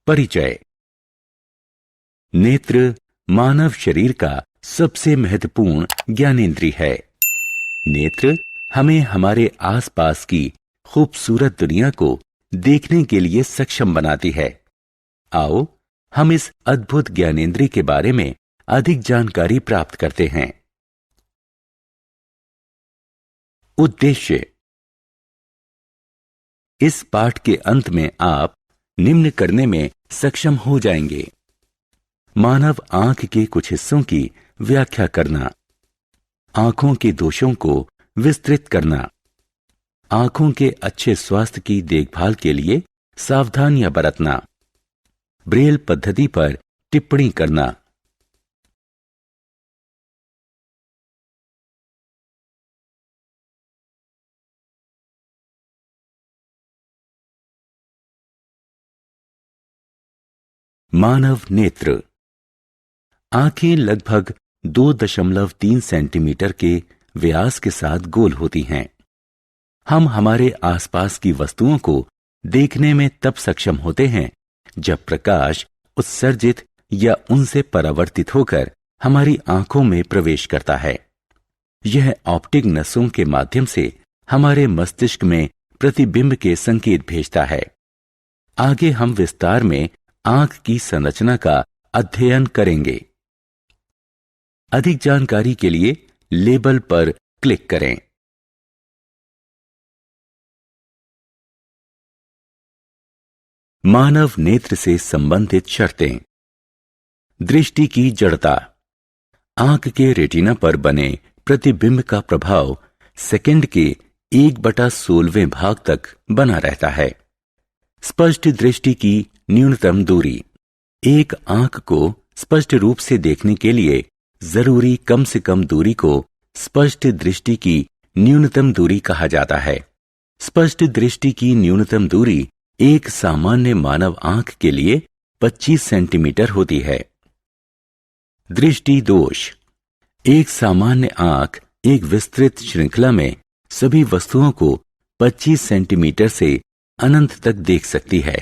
परिचय। नेत्र मानव शरीर का सबसे महत्वपूर्ण ज्ञानेंद्रिय है। नेत्र हमें हमारे आसपास की खूबसूरत दुनिया को देखने के लिए सक्षम बनाती है। आओ हम इस अद्भुत ज्ञानेंद्रिय के बारे में अधिक जानकारी प्राप्त करते हैं। उद्देश्य। इस पाठ के अंत में आप निम्न करने में सक्षम हो जाएंगे: मानव आंख के कुछ हिस्सों की व्याख्या करना, आंखों के दोषों को विस्तृत करना, आंखों के अच्छे स्वास्थ्य की देखभाल के लिए सावधानियां बरतना, ब्रेल पद्धति पर टिप्पणी करना। मानव नेत्र। आंखें लगभग 2.3 सेंटीमीटर के व्यास के साथ गोल होती हैं। हम हमारे आसपास की वस्तुओं को देखने में तब सक्षम होते हैं जब प्रकाश उत्सर्जित या उनसे परावर्तित होकर हमारी आंखों में प्रवेश करता है। यह ऑप्टिक नसों के माध्यम से हमारे मस्तिष्क में प्रतिबिंब के संकेत भेजता है। आगे हम विस्तार में आंख की संरचना का अध्ययन करेंगे। अधिक जानकारी के लिए लेबल पर क्लिक करें। मानव नेत्र से संबंधित शर्तें। दृष्टि की जड़ता। आंख के रेटिना पर बने प्रतिबिंब का प्रभाव सेकंड के 1/16वें भाग तक बना रहता है। स्पष्ट दृष्टि की न्यूनतम दूरी। एक आंख को स्पष्ट रूप से देखने के लिए जरूरी कम से कम दूरी को स्पष्ट दृष्टि की न्यूनतम दूरी कहा जाता है। स्पष्ट दृष्टि की न्यूनतम दूरी एक सामान्य मानव आंख के लिए 25 सेंटीमीटर होती है। दृष्टि दोष। एक सामान्य आंख एक विस्तृत श्रृंखला में सभी वस्तुओं को 25 सेंटीमीटर से अनंत तक देख सकती है,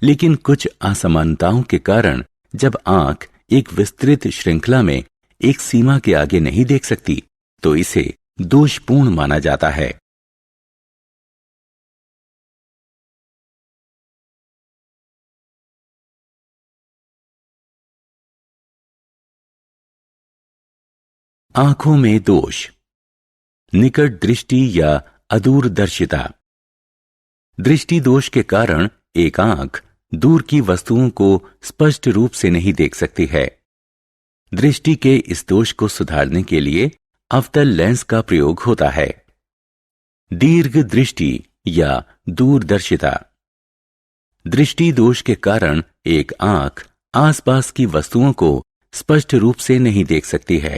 लेकिन कुछ असमानताओं के कारण जब आंख एक विस्तृत श्रृंखला में एक सीमा के आगे नहीं देख सकती तो इसे दोषपूर्ण माना जाता है। आंखों में दोष। निकट दृष्टि या अदूरदर्शिता। दृष्टि दोष के कारण एक आंख दूर की वस्तुओं को स्पष्ट रूप से नहीं देख सकती है। दृष्टि के इस दोष को सुधारने के लिए अवतल लेंस का प्रयोग होता है। दीर्घ दृष्टि या दूरदर्शिता। दृष्टि दोष के कारण एक आंख आसपास की वस्तुओं को स्पष्ट रूप से नहीं देख सकती है।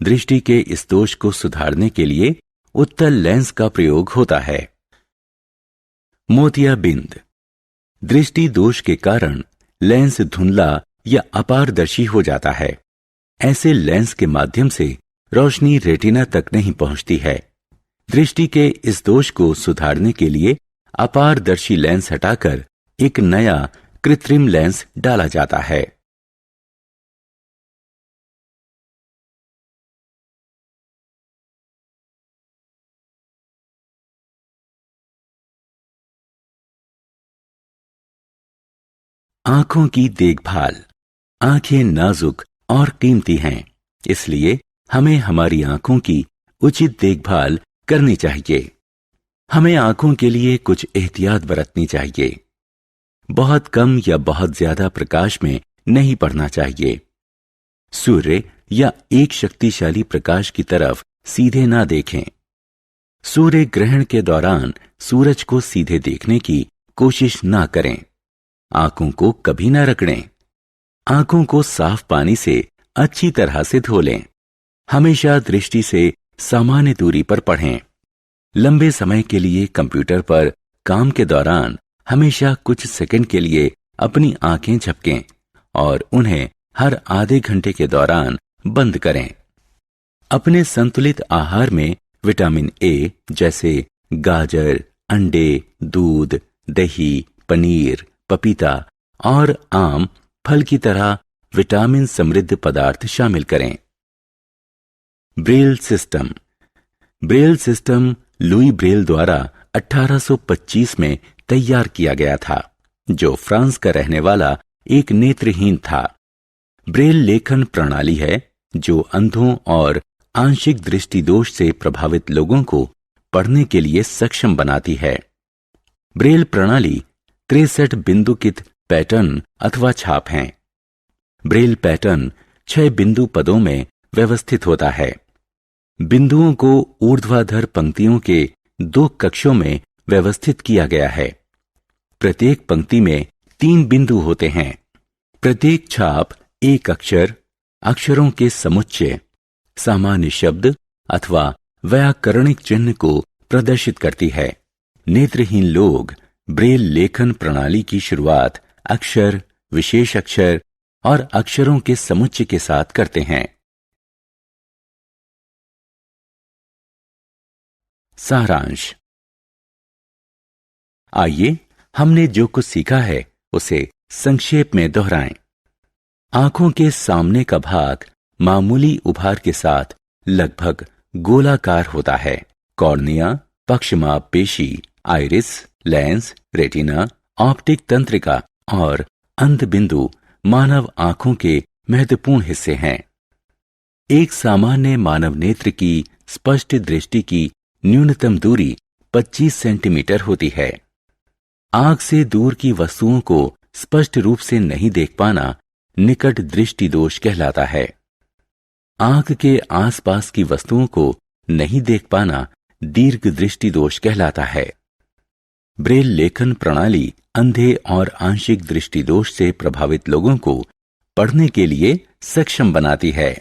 दृष्टि के इस दोष को सुधारने के लिए उत्तल लेंस का प्रयोग होता है। मोतियाबिंद। दृष्टि दोष के कारण लेंस धुंधला या अपारदर्शी हो जाता है। ऐसे लेंस के माध्यम से रोशनी रेटिना तक नहीं पहुंचती है। दृष्टि के इस दोष को सुधारने के लिए अपारदर्शी लेंस हटाकर एक नया कृत्रिम लेंस डाला जाता है। आंखों की देखभाल। आंखें नाजुक और कीमती हैं, इसलिए हमें हमारी आंखों की उचित देखभाल करनी चाहिए। हमें आंखों के लिए कुछ एहतियात बरतनी चाहिए। बहुत कम या बहुत ज्यादा प्रकाश में नहीं पड़ना चाहिए। सूर्य या एक शक्तिशाली प्रकाश की तरफ सीधे ना देखें। सूर्य ग्रहण के दौरान सूरज को सीधे देखने की कोशिश ना करें। आंखों को कभी ना रगड़ें। आंखों को साफ पानी से अच्छी तरह से धो लें। हमेशा दृष्टि से सामान्य दूरी पर पढ़ें। लंबे समय के लिए कंप्यूटर पर काम के दौरान हमेशा कुछ सेकंड के लिए अपनी आंखें झपकें और उन्हें हर आधे घंटे के दौरान बंद करें। अपने संतुलित आहार में विटामिन ए जैसे गाजर, अंडे, दूध, दही, पनीर, पपीता और आम फल की तरह विटामिन समृद्ध पदार्थ शामिल करें। Braille system. Braille system Louis Braille द्वारा 1825 में तैयार किया गया था, जो फ्रांस का रहने वाला एक नेत्रहीन था। ब्रेल लेखन प्रणाली है जो अंधों और आंशिक दृष्टि दोष से प्रभावित लोगों को पढ़ने के लिए सक्षम बनाती है। ब्रेल प्रणाली 63 बिंदुकित पैटर्न अथवा छाप हैं। ब्रेल पैटर्न 6 बिंदु पदों में व्यवस्थित होता है। बिंदुओं को ऊर्ध्वाधर पंक्तियों के 2 कक्षों में व्यवस्थित किया गया है। प्रत्येक पंक्ति में 3 बिंदु होते हैं। प्रत्येक छाप एक अक्षर, अक्षरों के समुच्चय, सामान्य शब्द अथवा व्याकरणिक चिन्ह को प्रदर्शित करती है। नेत्रहीन लोग ब्रेल लेखन प्रणाली की शुरुआत अक्षर, विशेष अक्षर और अक्षरों के समुच्चय के साथ करते हैं। सारांश। आइए हमने जो कुछ सीखा है उसे संक्षेप में दोहराएं। आंखों के सामने का भाग मामूली उभार के साथ लगभग गोलाकार होता है। कॉर्निया, पक्षमाप पेशी, आइरिस, लेंस, रेटिना, ऑप्टिक तंत्रिका और अंधबिंदु मानव आंखों के महत्वपूर्ण हिस्से हैं। एक सामान्य मानव नेत्र की स्पष्ट दृष्टि की न्यूनतम दूरी 25 सेंटीमीटर होती है। आंख से दूर की वस्तुओं को स्पष्ट रूप से नहीं देख पाना निकट दृष्टि दोष कहलाता है। आंख के आसपास की वस्तुओं को नहीं देख पाना दीर्घ दृष्टि दोष कहलाता है। ब्रेल लेखन प्रणाली अंधे और आंशिक दृष्टि दोष से प्रभावित लोगों को पढ़ने के लिए सक्षम बनाती है।